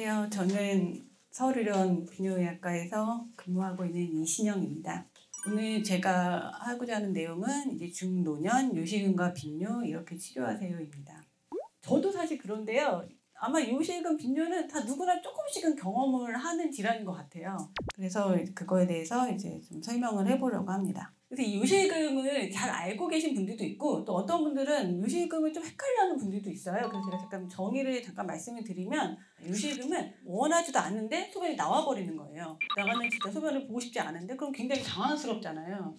안녕하세요. 저는 서울의료원 비뇨의학과에서 근무하고 있는 이신영입니다. 오늘 제가 하고자 하는 내용은 이제 중노년 요실금과 빈뇨 이렇게 치료하세요입니다. 저도 사실 그런데요. 아마 요실금, 빈뇨는 다 누구나 조금씩은 경험을 하는 질환인 것 같아요. 그래서 그거에 대해서 이제 좀 설명을 해보려고 합니다. 그래서 이 요실금을 잘 알고 계신 분들도 있고, 또 어떤 분들은 요실금을 좀 헷갈려하는 분들도 있어요. 그래서 제가 잠깐 정의를 말씀을 드리면, 요실금은 원하지도 않는데 소변이 나와버리는 거예요. 나가는 진짜 소변을 보고 싶지 않은데 그럼 굉장히 당황스럽잖아요.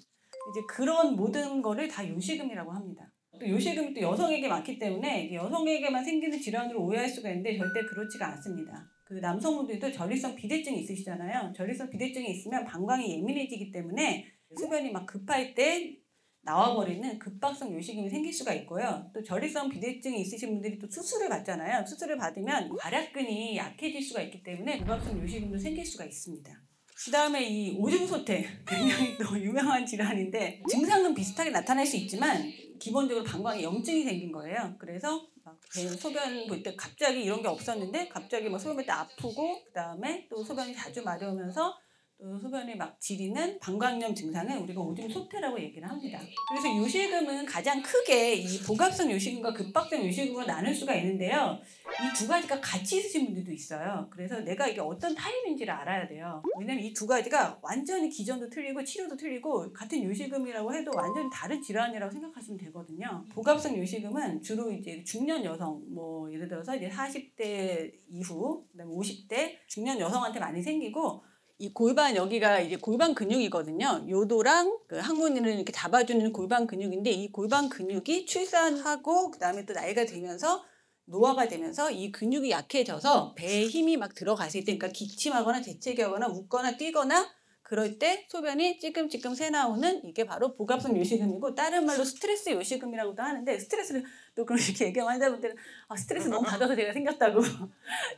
이제 그런 모든 거를 다 요실금이라고 합니다. 또 요실금이 또 여성에게 많기 때문에 여성에게만 생기는 질환으로 오해할 수가 있는데 절대 그렇지가 않습니다. 그 남성분들도 전립선 비대증이 있으시잖아요. 전립선 비대증이 있으면 방광이 예민해지기 때문에 소변이 막 급할 때 나와버리는 급박성 요실금이 생길 수가 있고요. 또 전립선 비대증이 있으신 분들이 또 수술을 받잖아요. 수술을 받으면 발약근이 약해질 수가 있기 때문에 급박성 요실금도 생길 수가 있습니다. 그 다음에 이 오줌소태, 굉장히 또 유명한 질환인데 증상은 비슷하게 나타날 수 있지만 기본적으로 방광에 염증이 생긴 거예요. 그래서 막 소변 볼 때 갑자기 이런 게 없었는데 갑자기 막 소변 볼 때 아프고, 그 다음에 또 소변이 자주 마려우면서 또 소변이 막 지리는 방광염 증상은 우리가 오줌소태라고 얘기를 합니다. 그래서 요실금은 가장 크게 이 복압성 요실금과 급박성 요실금으로 나눌 수가 있는데요. 이 두 가지가 같이 있으신 분들도 있어요. 그래서 내가 이게 어떤 타입인지를 알아야 돼요. 왜냐면 이 두 가지가 완전히 기전도 틀리고 치료도 틀리고 같은 요실금이라고 해도 완전히 다른 질환이라고 생각하시면 되거든요. 복압성 요실금은 주로 이제 중년 여성, 뭐 예를 들어서 이제 40대 이후, 그다음에 50대 중년 여성한테 많이 생기고, 이 골반 여기가 이제 골반 근육이거든요. 요도랑 그 항문을 이렇게 잡아주는 골반 근육인데, 이 골반 근육이 출산하고 그다음에 또 나이가 들면서 노화가 되면서 이 근육이 약해져서 배에 힘이 막 들어갔을 때, 그러니까 기침하거나 재채기하거나 웃거나 뛰거나 그럴 때 소변이 찌끔찌끔 새 나오는 이게 바로 복압성 요실금이고, 다른 말로 스트레스 요실금이라고도 하는데, 스트레스를 또 그렇게 얘기하면 환자분들은 스트레스 너무 받아서 제가 생겼다고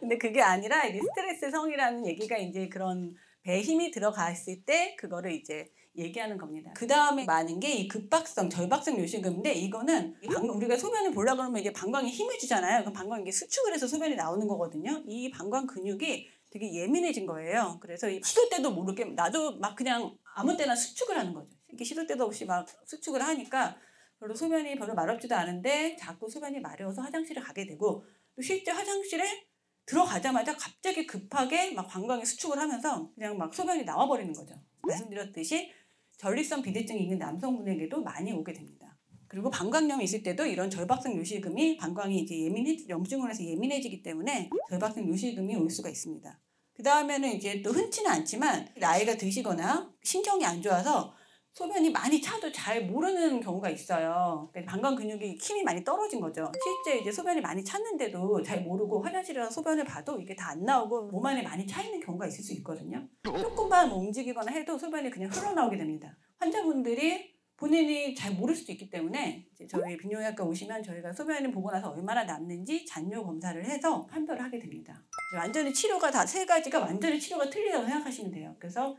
근데 그게 아니라 이제 스트레스 성이라는 얘기가 이제 그런 배에 힘이 들어갔을 때 그거를 이제 얘기하는 겁니다. 그 다음에 많은 게 이 급박성, 절박성 요실금인데, 이거는 우리가 소변을 보려고 그러면 이제 방광에 힘을 주잖아요. 그럼 방광이 이게 수축을 해서 소변이 나오는 거거든요. 이 방광 근육이 되게 예민해진 거예요. 그래서 이 시도 때도 모르게 나도 막 그냥 아무 때나 수축을 하는 거죠. 이렇게 시도 때도 없이 막 수축을 하니까 별로 소변이 별로 마렵지도 않은데 자꾸 소변이 마려워서 화장실에 가게 되고, 또 실제 화장실에 들어가자마자 갑자기 급하게 막 방광에 수축을 하면서 그냥 막 소변이 나와버리는 거죠. 말씀드렸듯이 전립선 비대증이 있는 남성분에게도 많이 오게 됩니다. 그리고 방광염이 있을 때도 이런 절박성 요실금이 방광이 이제 염증으로 해서 예민해지기 때문에 절박성 요실금이 올 수가 있습니다. 그 다음에는 이제 또 흔치는 않지만 나이가 드시거나 신경이 안 좋아서 소변이 많이 차도 잘 모르는 경우가 있어요. 그러니까 방광 근육이 힘이 많이 떨어진 거죠. 실제 이제 소변이 많이 찼는데도 잘 모르고 화장실에 가서 소변을 봐도 이게 다 안 나오고 몸 안에 많이 차 있는 경우가 있을 수 있거든요. 조금만 움직이거나 해도 소변이 그냥 흘러나오게 됩니다. 환자분들이 본인이 잘 모를 수도 있기 때문에 이제 저희 비뇨기과 오시면 저희가 소변을 보고 나서 얼마나 남는지 잔뇨 검사를 해서 판별을 하게 됩니다. 완전히 치료가 다 세 가지가 완전히 치료가 틀리다고 생각하시면 돼요. 그래서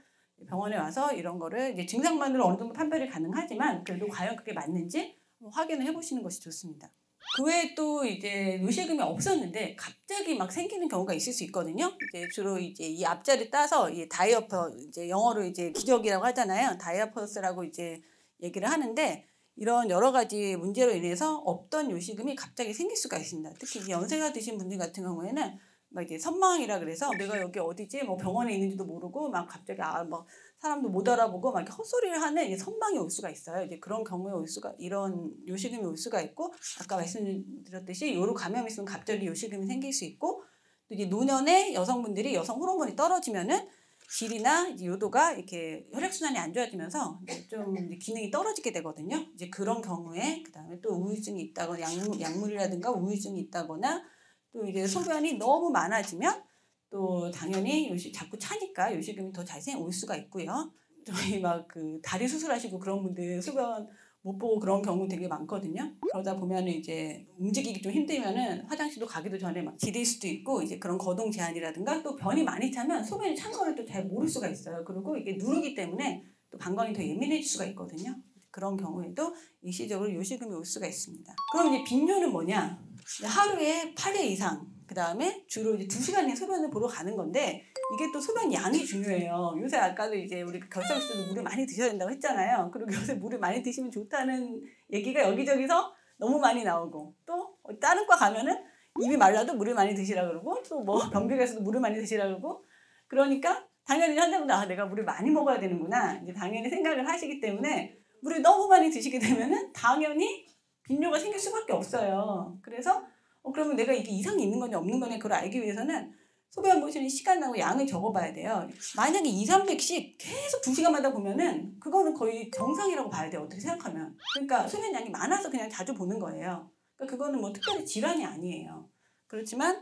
병원에 와서 이런 거를 이제 증상만으로 어느 정도 판별이 가능하지만 그래도 과연 그게 맞는지 확인을 해보시는 것이 좋습니다. 그 외에 또 이제 요실금이 없었는데 갑자기 막 생기는 경우가 있을 수 있거든요. 이제 주로 이제 이 앞자리 따서 이 다이어퍼, 이제 영어로 이제 기저귀라고 하잖아요. 다이어퍼스라고 이제 얘기를 하는데, 이런 여러 가지 문제로 인해서 없던 요실금이 갑자기 생길 수가 있습니다. 특히 연세가 드신 분들 같은 경우에는 막 이제 선망이라 그래서 내가 여기 어디지 뭐 병원에 있는지도 모르고 막 갑자기 뭐 사람도 못 알아보고 막 이렇게 헛소리를 하는 이제 선망이 올 수가 있어요. 이제 그런 경우에 이런 요실금이 올 수가 있고, 아까 말씀드렸듯이 요로 감염이 있으면 갑자기 요실금이 생길 수 있고, 또 이제 노년에 여성분들이 여성 호르몬이 떨어지면은 질이나 이제 요도가 이렇게 혈액순환이 안 좋아지면서 좀 이제 기능이 떨어지게 되거든요. 이제 그런 경우에 그다음에 또 우울증이 있다거나 약물이라든가 우울증이 있다거나, 또 이제 소변이 너무 많아지면 또 당연히 자꾸 차니까 요실금이 더 잘 올 수가 있고요. 저희 막 그 다리 수술하시고 그런 분들 소변 못 보고 그런 경우 되게 많거든요. 그러다 보면 이제 움직이기 좀 힘들면은 화장실도 가기도 전에 막 지릴 수도 있고, 이제 그런 거동 제한이라든가, 또 변이 많이 차면 소변이 찬 거를 또 잘 모를 수가 있어요. 그리고 이게 누르기 때문에 또 방광이 더 예민해질 수가 있거든요. 그런 경우에도 일시적으로 요실금이 올 수가 있습니다. 그럼 이제 빈뇨는 뭐냐? 하루에 8회 이상 그 다음에 주로 이제 2시간에 소변을 보러 가는 건데 이게 또 소변 양이 중요해요. 요새 아까도 이제 우리 결석에서도 물을 많이 드셔야 된다고 했잖아요. 그리고 요새 물을 많이 드시면 좋다는 얘기가 여기저기서 너무 많이 나오고 또 다른 과 가면은 입이 말라도 물을 많이 드시라 그러고 또 뭐 변비가서도 물을 많이 드시라 그러고 그러니까 당연히 환자분들 내가 물을 많이 먹어야 되는구나 이제 당연히 생각을 하시기 때문에 물을 너무 많이 드시게 되면은 당연히 빈뇨가 생길 수밖에 없어요. 그래서 그러면 내가 이게 이상이 있는 거냐 없는 거냐 그걸 알기 위해서는 소변 보시는 시간하고 양을 적어봐야 돼요. 만약에 2, 300씩 계속 2시간마다 보면은 그거는 거의 정상이라고 봐야 돼요. 어떻게 생각하면. 그러니까 소변 양이 많아서 그냥 자주 보는 거예요. 그러니까 그거는 뭐 특별히 질환이 아니에요. 그렇지만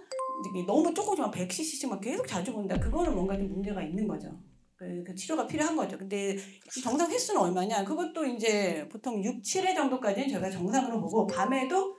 이게 너무 조금만 100cc만 계속 자주 본다. 그거는 뭔가 좀 문제가 있는 거죠. 그 치료가 필요한 거죠. 근데 정상 횟수는 얼마냐? 그것도 이제 보통 6, 7회 정도까지는 저희가 정상으로 보고 밤에도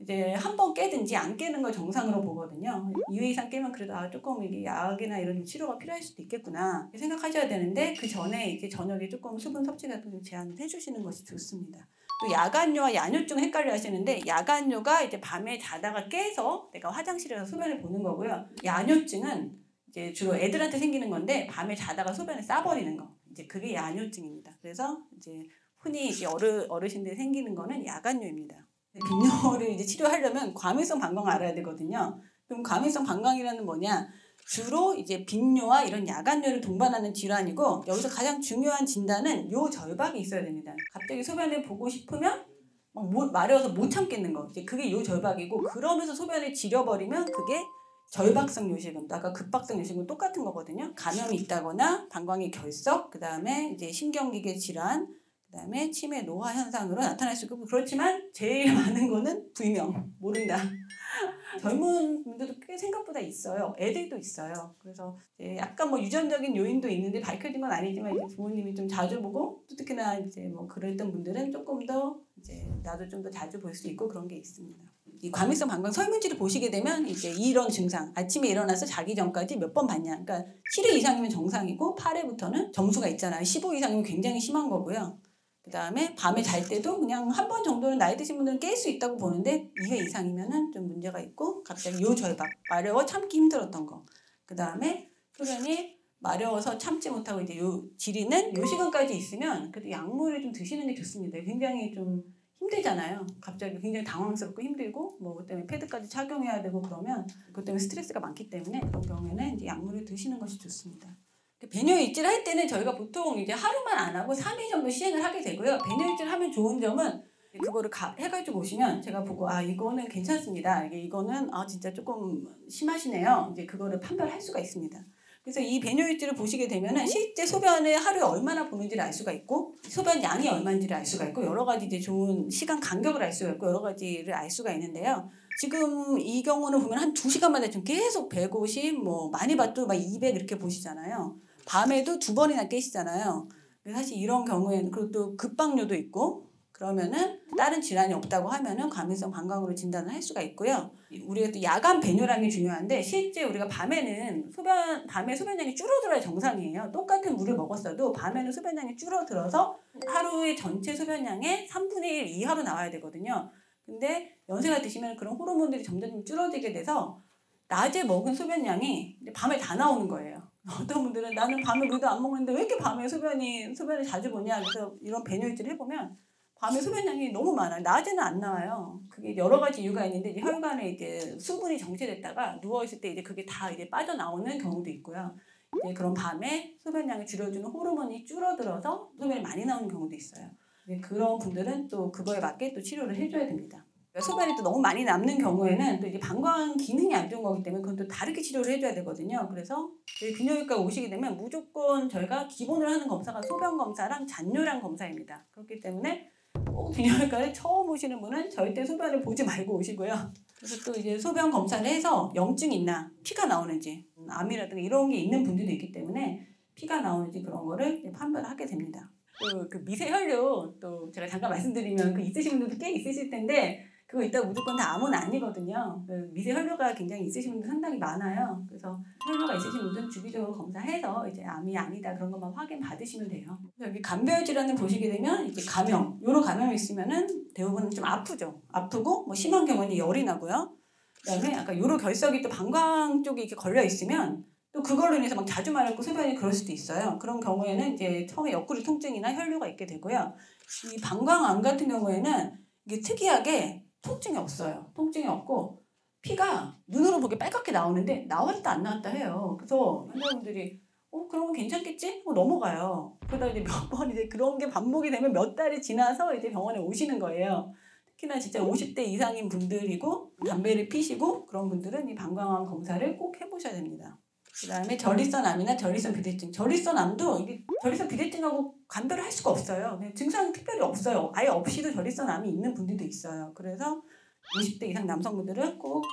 이제 한 번 깨든지 안 깨는 걸 정상으로 보거든요. 2회 이상 깨면 그래도 조금 이게 약이나 이런 치료가 필요할 수도 있겠구나 생각하셔야 되는데 그 전에 이제 저녁에 조금 수분 섭취 같은 거 제한을 해주시는 것이 좋습니다. 또 야간뇨와 야뇨증 헷갈려 하시는데 야간뇨가 이제 밤에 자다가 깨서 내가 화장실에서 소변을 보는 거고요. 야뇨증은 이제 주로 애들한테 생기는 건데 밤에 자다가 소변을 싸버리는 거. 이제 그게 야뇨증입니다. 그래서 이제 흔히 이제 어르신들이 생기는 거는 야간뇨입니다. 빈뇨를 이제 치료하려면 과민성 방광을 알아야 되거든요. 그럼 과민성 방광이라는 뭐냐? 주로 이제 빈뇨와 이런 야간뇨를 동반하는 질환이고 여기서 가장 중요한 진단은 요절박이 있어야 됩니다. 갑자기 소변을 보고 싶으면 막 마려워서 못 참겠는 거. 이제 그게 요절박이고 그러면서 소변을 지려버리면 그게 절박성 요실금, 아까 급박성 요실금 똑같은 거거든요. 감염이 있다거나 방광의 결석, 그 다음에 이제 신경기계 질환, 그 다음에 치매 노화 현상으로 나타날 수 있고 그렇지만 제일 많은 거는 불명, 모른다. 젊은 분들도 꽤 생각보다 있어요. 애들도 있어요. 그래서 약간 뭐 유전적인 요인도 있는데 밝혀진 건 아니지만 이제 부모님이 좀 자주 보고 또 특히나 이제 뭐 그랬던 분들은 조금 더 이제 나도 좀 더 자주 볼 수 있고 그런 게 있습니다. 이 과민성 방광 설문지를 보시게 되면 이제 이런 증상 아침에 일어나서 자기 전까지 몇 번 봤냐. 그러니까 7회 이상이면 정상이고 8회부터는 점수가 있잖아요. 15 이상이면 굉장히 심한 거고요. 그 다음에 밤에 잘 때도 그냥 한 번 정도는 나이 드신 분들은 깰 수 있다고 보는데 2회 이상이면은 좀 문제가 있고 갑자기 요절박, 마려워 참기 힘들었던 거. 그 다음에 소변이 마려워서 참지 못하고 이제 지리는 요 시간까지 있으면 그래도 약물을 좀 드시는 게 좋습니다. 굉장히 좀 힘들잖아요. 갑자기 굉장히 당황스럽고 힘들고 뭐 그 때문에 패드까지 착용해야 되고 그러면 그것 때문에 스트레스가 많기 때문에 그런 경우에는 이제 약물을 드시는 것이 좋습니다. 배뇨일지를 할 때는 저희가 보통 이제 하루만 안 하고 3일 정도 시행을 하게 되고요. 배뇨일지를 하면 좋은 점은 그거를 해가지고 오시면 제가 보고 이거는 괜찮습니다. 이거는 진짜 조금 심하시네요. 이제 그거를 판별할 수가 있습니다. 그래서 이 배뇨일지를 보시게 되면은 실제 소변을 하루에 얼마나 보는지를 알 수가 있고 소변 양이 얼마인지를 알 수가 있고 여러 가지 이제 좋은 시간 간격을 알 수가 있고 여러 가지를 알 수가 있는데요. 지금 이 경우는 보면 한 2시간마다 좀 계속 150, 뭐 많이 봐도 막 200 이렇게 보시잖아요. 밤에도 2번이나 깨시잖아요. 사실 이런 경우에는 그리고 또 급박뇨도 있고 그러면은 다른 질환이 없다고 하면은 과민성 방광으로 진단을 할 수가 있고요. 우리가 또 야간 배뇨라는 게 중요한데 실제 우리가 밤에 소변량이 줄어들어야 정상이에요. 똑같은 물을 먹었어도 밤에는 소변량이 줄어들어서 하루의 전체 소변량의 3분의 1 이하로 나와야 되거든요. 근데 연세가 드시면 그런 호르몬들이 점점 줄어들게 돼서 낮에 먹은 소변량이 밤에 다 나오는 거예요. 어떤 분들은 나는 밤에 물도 안 먹는데 왜 이렇게 밤에 소변을 자주 보냐. 그래서 이런 배뇨일지를 해보면 밤에 소변량이 너무 많아요. 낮에는 안 나와요. 그게 여러 가지 이유가 있는데 이제 혈관에 이제 수분이 정체됐다가 누워있을 때 이제 그게 다 이제 빠져나오는 경우도 있고요. 이제 그런 밤에 소변량을 줄여주는 호르몬이 줄어들어서 소변이 많이 나오는 경우도 있어요. 그런 분들은 또 그거에 맞게 또 치료를 해줘야 됩니다. 소변이 또 너무 많이 남는 경우에는 또 이제 방광 기능이 안 좋은 거기 때문에 그건 또 다르게 치료를 해줘야 되거든요. 그래서 저희 비뇨기과 오시게 되면 무조건 저희가 기본으로 하는 검사가 소변 검사랑 잔뇨량 검사입니다. 그렇기 때문에 꼭 비뇨기과를 처음 오시는 분은 절대 소변을 보지 말고 오시고요. 그래서 또 이제 소변 검사를 해서 염증이 있나, 피가 나오는지, 암이라든가 이런 게 있는 분들도 있기 때문에 피가 나오는지 그런 거를 판별하게 됩니다. 또 그 미세혈류 또 제가 잠깐 말씀드리면 그 있으신 분들도 꽤 있으실 텐데 그거 이따 무조건 다 암은 아니거든요. 미세혈류가 굉장히 있으신 분들 상당히 많아요. 그래서 혈류가 있으신 분들은 주기적으로 검사해서 이제 암이 아니다 그런 것만 확인 받으시면 돼요. 여기 간별 질환을 보시게 되면 이제 감염, 요런 감염이 있으면은 대부분 좀 아프죠. 아프고 뭐 심한 경우는 열이 나고요. 그다음에 약간 요로 결석이 또 방광 쪽에 이렇게 걸려 있으면 또 그걸로 인해서 막 자주 마렵고 소변이 그럴 수도 있어요. 그런 경우에는 이제 처음에 옆구리 통증이나 혈뇨가 있게 되고요. 이 방광암 같은 경우에는 이게 특이하게 통증이 없어요. 통증이 없고 피가 눈으로 보기 빨갛게 나오는데 나왔다 안 나왔다 해요. 그래서 환자분들이 그러면 괜찮겠지? 넘어가요. 그러다 이제 몇 번 이제 그런 게 반복이 되면 몇 달이 지나서 이제 병원에 오시는 거예요. 특히나 진짜 50대 이상인 분들이고 담배를 피시고 그런 분들은 이 방광암 검사를 꼭 해보셔야 됩니다. 그다음에 전립선암이나 전립선 비대증. 전립선암도 이게 전립선 비대증하고 감별을 할 수가 없어요. 그냥 증상이 특별히 없어요. 아예 없이도 전립선암이 있는 분들도 있어요. 그래서 50대 이상 남성분들은 꼭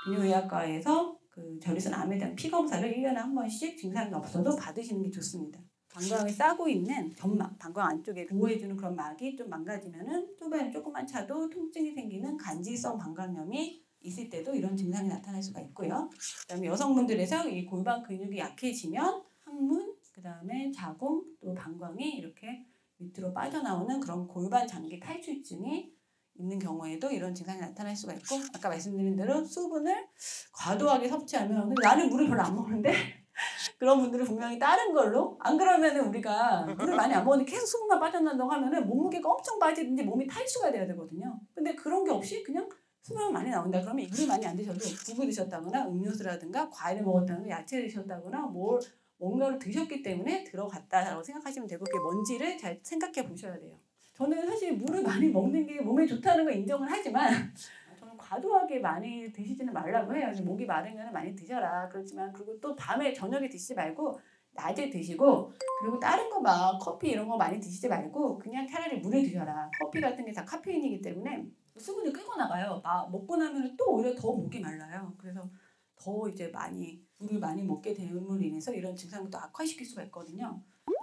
비뇨의학과에서 그 전립선암에 대한 피 검사를 1년에 한 번씩 증상이 없어도 받으시는 게 좋습니다. 방광을 싸고 있는 점막, 방광 안쪽에 보호해주는 그런 막이 좀 망가지면은 소변이 조금만 차도 통증이 생기는 간질성 방광염이 있을 때도 이런 증상이 나타날 수가 있고요. 그다음에 여성분들에서 이 골반 근육이 약해지면 항문, 그다음에 자궁, 또 방광이 이렇게 밑으로 빠져나오는 그런 골반 장기 탈출증이 있는 경우에도 이런 증상이 나타날 수가 있고, 아까 말씀드린 대로 수분을 과도하게 섭취하면, 근데 나는 물을 별로 안 먹는데 그런 분들은 분명히 다른 걸로, 안 그러면은 우리가 물을 많이 안 먹는데 계속 수분만 빠져난다고 하면은 몸무게가 엄청 빠지는데 몸이 탈수가 돼야 되거든요. 근데 그런 게 없이 그냥 수분만 많이 나온다 그러면 물을 많이 안 드셔도 국을 드셨다거나 음료수라든가 과일을 먹었다거나 야채를 드셨다거나 뭔가를 드셨기 때문에 들어갔다라고 생각하시면 되고, 그게 뭔지를 잘 생각해 보셔야 돼요. 저는 사실 물을 많이 먹는 게 몸에 좋다는 걸 인정을 하지만 저는 과도하게 많이 드시지는 말라고 해요. 목이 마르면 많이 드셔라. 그렇지만 그리고 또 밤에 저녁에 드시지 말고 낮에 드시고, 그리고 다른 거 막 커피 이런 거 많이 드시지 말고 그냥 차라리 물을 드셔라. 커피 같은 게 다 카페인이기 때문에 수분이 끌고 나가요. 먹고 나면 또 오히려 더 목이 말라요. 그래서 더 이제 물을 많이 먹게 됨으로 인해서 이런 증상을 또 악화시킬 수가 있거든요.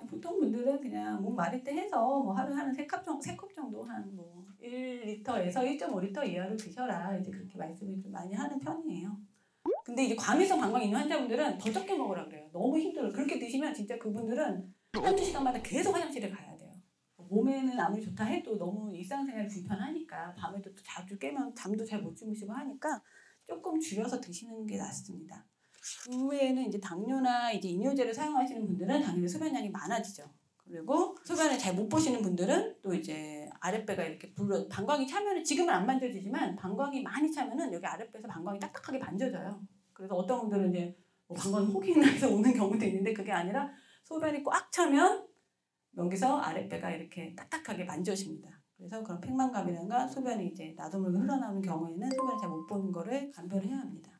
보통 분들은 그냥 목 마를 때 해서 하루에 한 3컵 정도 한 1리터에서 1.5리터 이하로 드셔라. 이제 그렇게 말씀을 좀 많이 하는 편이에요. 근데 이제 과민성 방광 있는 환자분들은 더 적게 먹으라 그래요. 너무 힘들어요. 그렇게 드시면 진짜 그분들은 한두 시간마다 계속 화장실에 가야 돼요. 몸에는 아무리 좋다 해도 너무 일상생활이 불편하니까 밤에도 또 자주 깨면 잠도 잘 못 주무시고 하니까 조금 줄여서 드시는 게 낫습니다. 그 외에는 이제 당뇨나 이제 이뇨제를 사용하시는 분들은 당연히 소변량이 많아지죠. 그리고 소변을 잘 못 보시는 분들은 또 이제 아랫배가 이렇게 방광이 차면은, 지금은 안 만져지지만 방광이 많이 차면은 여기 아랫배에서 방광이 딱딱하게 만져져요. 그래서 어떤 분들은 이제 방광 혹이 나서 오는 경우도 있는데, 그게 아니라 소변이 꽉 차면 여기서 아랫배가 이렇게 딱딱하게 만져집니다. 그래서 그런 팽만감이라든가 소변이 이제 나도모르게 흘러나오는 경우에는 소변을 잘 못 보는 거를 감별을 해야 합니다.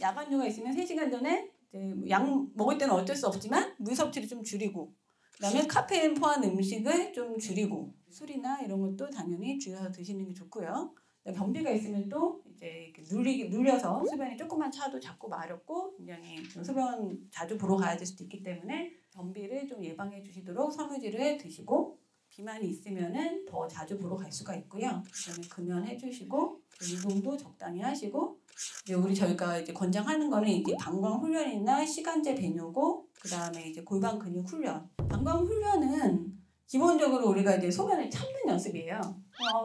야간류가 있으면 3시간 전에 이제 약 먹을 때는 어쩔 수 없지만 물 섭취를 좀 줄이고, 그다음에 카페인 포함 음식을 좀 줄이고, 술이나 이런 것도 당연히 줄여서 드시는 게 좋고요. 변비가 있으면 또 이제 이렇게 눌려서 소변이 조금만 차도 자꾸 마렵고 굉장히 소변 자주 보러 가야 될 수도 있기 때문에 변비를 좀 예방해 주시도록 섬유질을 드시고, 비만이 있으면은 더 자주 보러 갈 수가 있고요. 그다음에 금연해 주시고, 운동도 적당히 하시고, 이제 저희가 이제 권장하는 거는 이제 방광 훈련이나 시간제 배뇨고, 그다음에 이제 골반 근육 훈련. 방광 훈련은 기본적으로 우리가 이제 소변을 참는 연습이에요.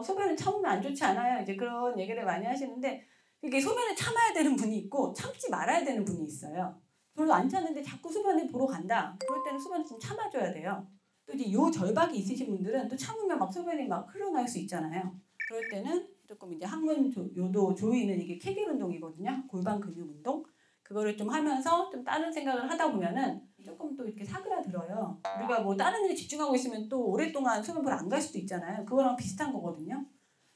소변을 참으면 안 좋지 않아요. 이제 그런 얘기를 많이 하시는데, 이게 소변을 참아야 되는 분이 있고 참지 말아야 되는 분이 있어요. 별로 안 차는데 자꾸 소변을 보러 간다. 그럴 때는 소변을 좀 참아줘야 돼요. 또 이제 요 절박이 있으신 분들은 또 참으면 막 소변이 막 흘러나올 수 있잖아요. 그럴 때는 조금 이제 항문 요도 조이는 이게 케겔 운동이거든요. 골반 근육 운동. 그거를 좀 하면서 좀 다른 생각을 하다 보면은 조금 또 이렇게 사그라들어요. 우리가 뭐 다른 일에 집중하고 있으면 또 오랫동안 소변 보러 안 갈 수도 있잖아요. 그거랑 비슷한 거거든요.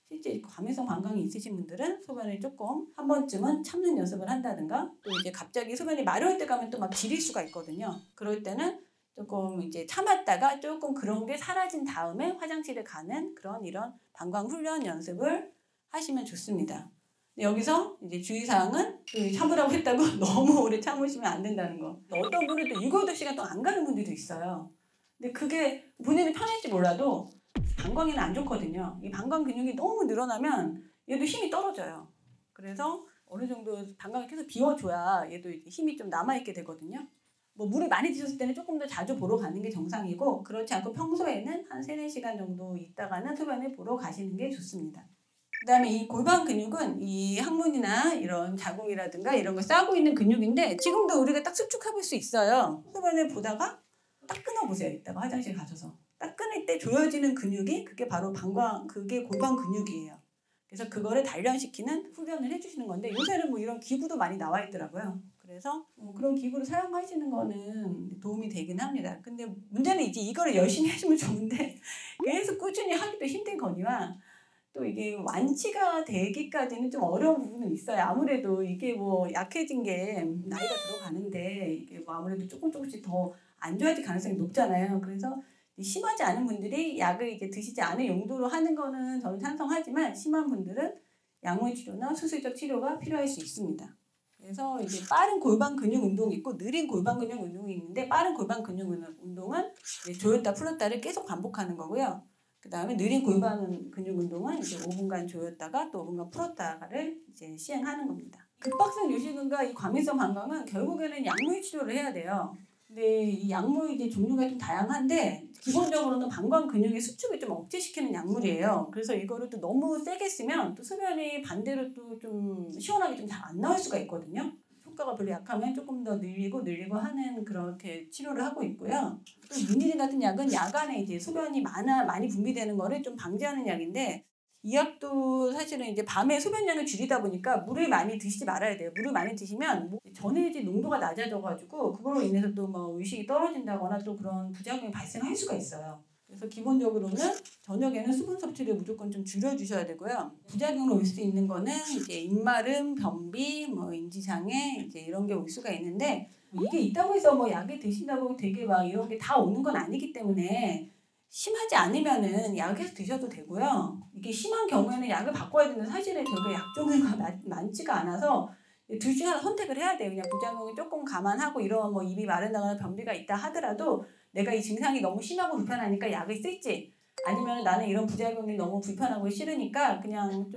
실제 과민성 방광이 있으신 분들은 소변을 조금 한 번쯤은 참는 연습을 한다든가, 또 이제 갑자기 소변이 마려울 때 가면 또 막 지릴 수가 있거든요. 그럴 때는 조금 이제 참았다가 조금 그런 게 사라진 다음에 화장실에 가는 이런 방광 훈련 연습을 하시면 좋습니다. 여기서 이제 주의사항은 참으라고 했다고 너무 오래 참으시면 안 된다는 거. 어떤 분은 또 6, 8시간 동안 안 가는 분들도 있어요. 근데 그게 본인이 편할지 몰라도 방광에는 안 좋거든요. 이 방광 근육이 너무 늘어나면 얘도 힘이 떨어져요. 그래서 어느 정도 방광을 계속 비워줘야 얘도 힘이 좀 남아있게 되거든요. 물을 많이 드셨을 때는 조금 더 자주 보러 가는 게 정상이고, 그렇지 않고 평소에는 한 3, 4시간 정도 있다가는 소변을 보러 가시는 게 좋습니다. 그다음에 이 골반 근육은 이 항문이나 이런 자궁이라든가 이런 거 싸고 있는 근육인데 지금도 우리가 딱 수축해 볼 수 있어요. 소변을 보다가 딱 끊어보세요. 이따가 화장실 가셔서. 딱 끊을 때 조여지는 근육이 그게 바로 그게 골반 근육이에요. 그래서 그거를 단련시키는 훈련을 해주시는 건데 요새는 뭐 이런 기구도 많이 나와 있더라고요. 그래서 그런 기구를 사용하시는 거는 도움이 되긴 합니다. 근데 문제는 이제 이거를 열심히 해주면 좋은데 계속 꾸준히 하기도 힘든 거니와 또 이게 완치가 되기까지는 좀 어려운 부분은 있어요. 아무래도 이게 뭐 약해진 게 나이가 들어가는데 이게 뭐 아무래도 조금씩 더 안 좋아질 가능성이 높잖아요. 그래서 심하지 않은 분들이 약을 이제 드시지 않은 용도로 하는 거는 저는 찬성하지만 심한 분들은 약물 치료나 수술적 치료가 필요할 수 있습니다. 그래서 이제 빠른 골반 근육 운동이 있고 느린 골반 근육 운동이 있는데 빠른 골반 근육 운동은 조였다 풀었다를 계속 반복하는 거고요. 그 다음에 느린 골반 근육 운동은 이제 5분간 조였다가 또 5분간 풀었다가를 이제 시행하는 겁니다. 급박성 요실금과 이 과민성 방광은 결국에는 약물 치료를 해야 돼요. 근데 이 약물 이제 종류가 좀 다양한데 기본적으로는 방광 근육의 수축을 좀 억제시키는 약물이에요. 그래서 이거를 또 너무 세게 쓰면 또 소변이 반대로 또 좀 시원하게 좀 잘 안 나올 수가 있거든요. 효과가 별로 약하면 조금 더 늘리고 하는 그렇게 치료를 하고 있고요. 또 루미딘 같은 약은 야간에 이제 소변이 많이 분비되는 거를 좀 방지하는 약인데 이 약도 사실은 이제 밤에 소변량을 줄이다 보니까 물을 많이 드시지 말아야 돼요. 물을 많이 드시면 전해질 농도가 낮아져가지고 그걸로 인해서 또 뭐 의식이 떨어진다거나 또 그런 부작용이 발생할 수가 있어요. 그래서 기본적으로는 저녁에는 수분 섭취를 무조건 좀 줄여주셔야 되고요. 부작용으로 올 수 있는 거는 이제 입마름, 변비, 뭐 인지장애 이제 이런 게 올 수가 있는데 이게 있다고 해서 뭐 약을 드신다고 되게 막 이런 게 다 오는 건 아니기 때문에 심하지 않으면은 약을 계속 드셔도 되고요. 이게 심한 경우에는 약을 바꿔야 되는데 사실은 저희가 약 종류가 많지가 않아서 둘 중에 하나 선택을 해야 돼요. 그냥 부작용을 조금 감안하고 이런 뭐 입이 마른다거나 변비가 있다 하더라도 내가 이 증상이 너무 심하고 불편하니까 약을 쓸지 아니면 나는 이런 부작용이 너무 불편하고 싫으니까 그냥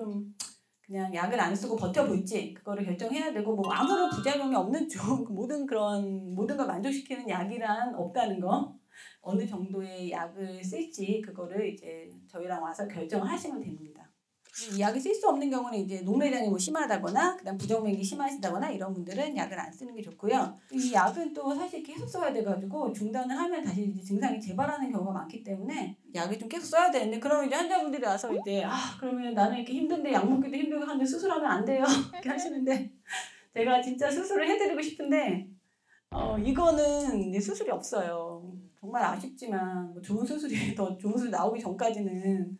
약을 안 쓰고 버텨볼지 그거를 결정해야 되고 뭐 아무런 부작용이 없는 모든 걸 만족시키는 약이란 없다는 거. 어느 정도의 약을 쓸지 그거를 이제 저희랑 와서 결정하시면 됩니다. 이 약을 쓸 수 없는 경우는 이제 녹내장이 뭐 심하다거나 그다음 부정맥이 심하시다거나 이런 분들은 약을 안 쓰는 게 좋고요. 이 약은 또 사실 계속 써야 돼가지고 중단을 하면 다시 이제 증상이 재발하는 경우가 많기 때문에 약을 좀 계속 써야 되는데 그러면 이제 환자분들이 와서 이제 그러면 나는 이렇게 힘든데 약 먹기도 힘들고 하는데 수술하면 안 돼요 이렇게 하시는데 제가 진짜 수술을 해드리고 싶은데 이거는 이제 수술이 없어요. 정말 아쉽지만 뭐 좋은 수술이 더 좋은 수술 나오기 전까지는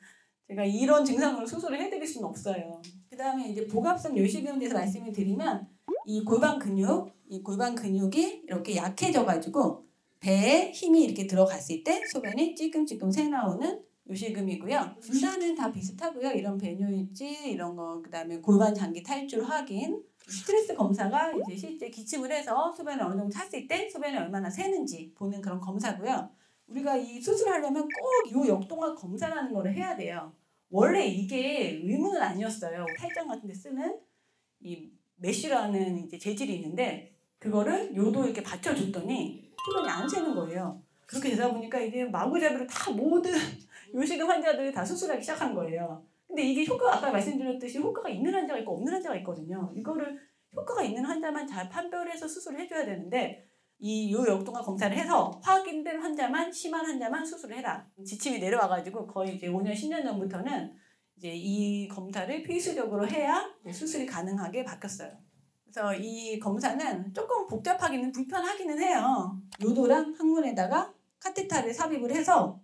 제가 이런 증상으로 수술을 해드릴 수는 없어요. 그 다음에 이제 복압성 요실금에 대해서 말씀을 드리면 이 골반 근육이 이렇게 약해져가지고 배에 힘이 이렇게 들어갔을 때 소변이 찔끔찔끔 새 나오는 요실금이고요. 진단은 다 비슷하고요. 이런 배뇨일지 이런 거 그다음에 골반 장기 탈출 확인 스트레스 검사가 이제 실제 기침을 해서 소변을 어느 정도 찼을 때 소변이 얼마나 새는지 보는 그런 검사고요. 우리가 이 수술하려면 꼭 이 역동학 검사라는 걸 해야 돼요. 원래 이게 의무는 아니었어요. 탈장 같은 데 쓰는 이 메쉬라는 이제 재질이 있는데 그거를 요도 이렇게 받쳐줬더니 소변이 안 새는 거예요. 그렇게 되다 보니까 이게 마구잡이로 다 모든 요실금 환자들이 다 수술하기 시작한 거예요. 근데 이게 아까 말씀드렸듯이 효과가 있는 환자가 있고 없는 환자가 있거든요. 이거를 효과가 있는 환자만 잘 판별해서 수술을 해줘야 되는데 이 요역동학 검사를 해서 확인된 환자만 심한 환자만 수술을 해라. 지침이 내려와가지고 거의 이제 5년 10년 전부터는 이제 이 검사를 필수적으로 해야 수술이 가능하게 바뀌었어요. 그래서 이 검사는 조금 복잡하기는 불편하기는 해요. 요도랑 항문에다가 카테터를 삽입을 해서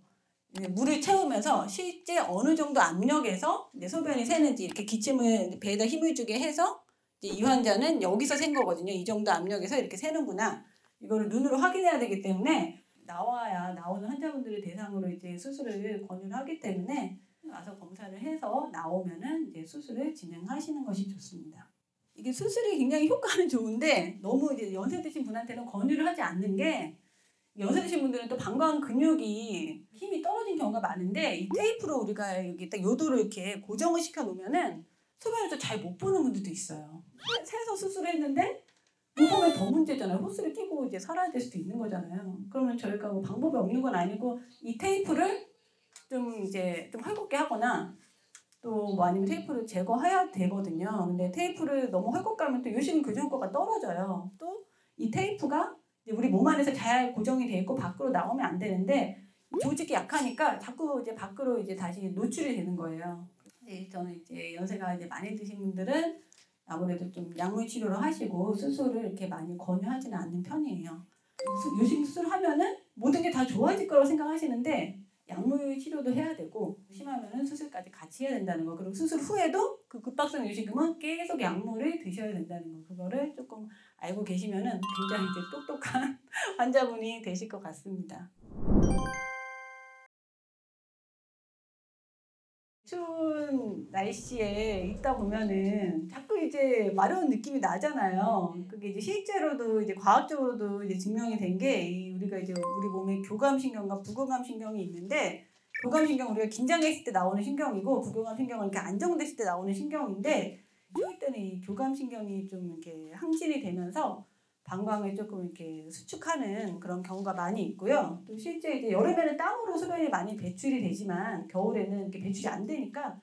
물을 채우면서 실제 어느 정도 압력에서 소변이 새는지 이렇게 기침을 배에다 힘을 주게 해서 이 환자는 여기서 샌 거거든요. 이 정도 압력에서 이렇게 새는구나. 이거를 눈으로 확인해야 되기 때문에 나오는 환자분들을 대상으로 이제 수술을 권유를 하기 때문에 와서 검사를 해서 나오면은 이제 수술을 진행하시는 것이 좋습니다. 이게 수술이 굉장히 효과는 좋은데 너무 이제 연세 드신 분한테는 권유를 하지 않는 게 연세 드신 분들은 또 방광 근육이 힘이 떨어진 경우가 많은데 이 테이프로 우리가 여기 딱 요도를 이렇게 고정을 시켜 놓으면은 소변을 또 잘 못 보는 분들도 있어요. 새서 수술했는데 못 보면 더 문제잖아요. 호스를 끼고 이제 살아야 될 수도 있는 거잖아요. 그러면 저희가 뭐 방법이 없는 건 아니고 이 테이프를 좀 헐겁게 하거나 또 뭐 아니면 테이프를 제거해야 되거든요. 근데 테이프를 너무 헐것 가면 또 요식은 교정 효과가 떨어져요. 또 이 테이프가 이제 우리 몸 안에서 잘 고정이 돼 있고 밖으로 나오면 안 되는데 조직이 약하니까 자꾸 이제 밖으로 이제 다시 노출이 되는 거예요. 저는 이제 연세가 이제 많이 드신 분들은 아무래도 좀 약물 치료를 하시고 수술을 이렇게 많이 권유하지는 않는 편이에요. 요식 수술하면은 모든 게 다 좋아질 거라고 생각하시는데 약물 치료도 해야 되고 심하면은 수술까지 같이 해야 된다는 거. 그리고 수술 후에도 그 급박성 요식금은 계속 약물을 드셔야 된다는 거. 그거를 조금 알고 계시면은 굉장히 이제 똑똑한 환자분이 되실 것 같습니다. 추운 날씨에 있다 보면은 자꾸 이제 마려운 느낌이 나잖아요. 그게 이제 실제로도 이제 과학적으로도 이제 증명이 된 게 우리가 이제 우리 몸에 교감신경과 부교감신경이 있는데 교감신경 우리가 긴장했을 때 나오는 신경이고 부교감신경은 이렇게 안정됐을 때 나오는 신경인데 추울 때는 이 교감신경이 좀 이렇게 항진이 되면서 방광을 조금 이렇게 수축하는 그런 경우가 많이 있고요. 또 실제 이제 여름에는 땀으로 소변이 많이 배출이 되지만 겨울에는 이렇게 배출이 안 되니까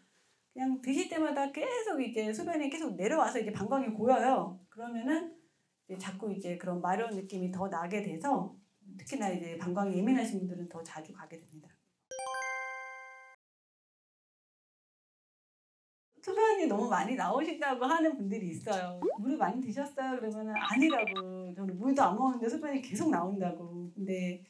그냥 드실 때마다 계속 이제 소변이 계속 내려와서 이제 방광이 고여요. 그러면은 이제 자꾸 이제 그런 마려운 느낌이 더 나게 돼서 특히나 이제 방광이 예민하신 분들은 더 자주 가게 됩니다. 소변이 너무 많이 나오신다고 하는 분들이 있어요. 물을 많이 드셨어요? 그러면 아니라고. 저는 물도 안 먹는데 소변이 계속 나온다고. 근데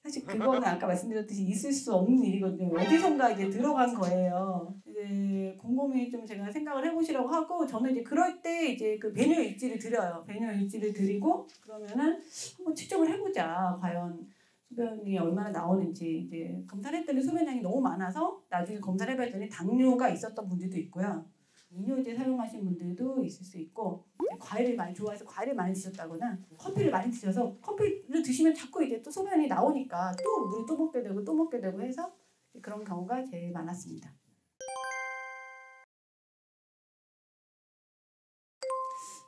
사실 그거는 아까 말씀드렸듯이 있을 수 없는 일이거든요. 어디선가 이제 들어간 거예요. 이제 곰곰이 좀 제가 생각을 해보시라고 하고 저는 이제 그럴 때 이제 그 배뇨 일지를 드려요. 배뇨 일지를 드리고 그러면은 한번 측정을 해보자. 과연 소변이 얼마나 나오는지 이제 검사를 했더니 소변량이 너무 많아서 나중에 검사를 해봤더니 당뇨가 있었던 분들도 있고요. 이뇨제 사용하신 분들도 있을 수 있고 과일을 많이 좋아해서 과일을 많이 드셨다거나 커피를 많이 드셔서 커피를 드시면 자꾸 이제 또 소변이 나오니까 또 물을 또 먹게 되고 또 먹게 되고 해서 그런 경우가 제일 많았습니다.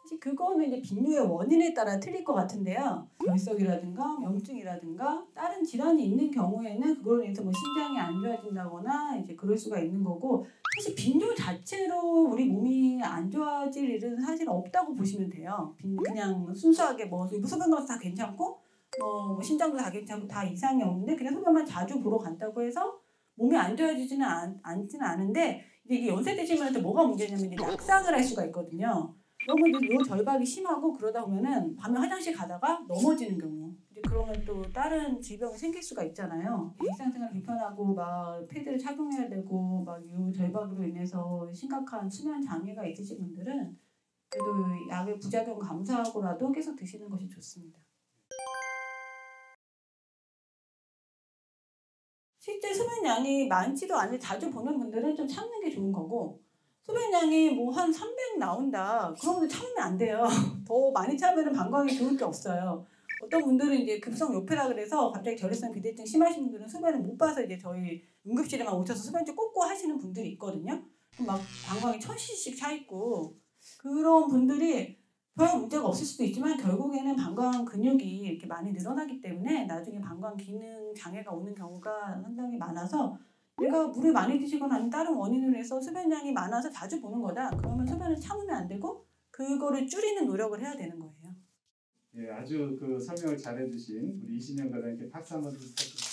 사실 그거는 이제 빈뇨의 원인에 따라 틀릴 것 같은데요. 결석이라든가 염증이라든가 다른 질환이 있는 경우에는 그걸로 인해서 뭐 신장이 안 좋아진다거나 이제 그럴 수가 있는 거고 사실 빈뇨 자체로 우리 몸이 안 좋아질 일은 사실 없다고 보시면 돼요. 그냥 순수하게 뭐 소변 검사 다 괜찮고 뭐 신장도 다 괜찮고 다 이상이 없는데 그냥 소변만 자주 보러 간다고 해서 몸이 안 좋아지지는 않지는 않은데 이게 연세 드시면 뭐가 문제냐면 이제 낙상을 할 수가 있거든요. 너무 요 절박이 심하고 그러다 보면은 밤에 화장실 가다가 넘어지는 경우 이제 그러면 또 다른 질병이 생길 수가 있잖아요. 일상생활 불편하고 막 패드를 착용해야 되고 막 요 절박으로 인해서 심각한 수면 장애가 있으신 분들은 그래도 약의 부작용 감수하고라도 계속 드시는 것이 좋습니다. 실제 소변량이 많지도 않은 자주 보는 분들은 좀 참는 게 좋은 거고 소변량이 뭐 한 300 나온다. 그러면 참으면 안 돼요. 더 많이 차면은 방광에 좋을 게 없어요. 어떤 분들은 이제 급성 요패라 그래서 갑자기 결핵성 비대증 심하신 분들은 소변을 못 봐서 이제 저희 응급실에만 오셔서 소변줄 꽂고 하시는 분들이 있거든요. 막 방광이 1000cc씩 차 있고 그런 분들이 별 문제가 없을 수도 있지만 결국에는 방광 근육이 이렇게 많이 늘어나기 때문에 나중에 방광 기능 장애가 오는 경우가 상당히 많아서 내가 물을 많이 드시거나 아니면 다른 원인으로 해서 소변량이 많아서 자주 보는 거다. 그러면 소변을 참으면 안 되고 그거를 줄이는 노력을 해야 되는 거예요. 예, 아주 그 설명을 잘해주신 우리 이신영 과장님께 박수 한번 주세요.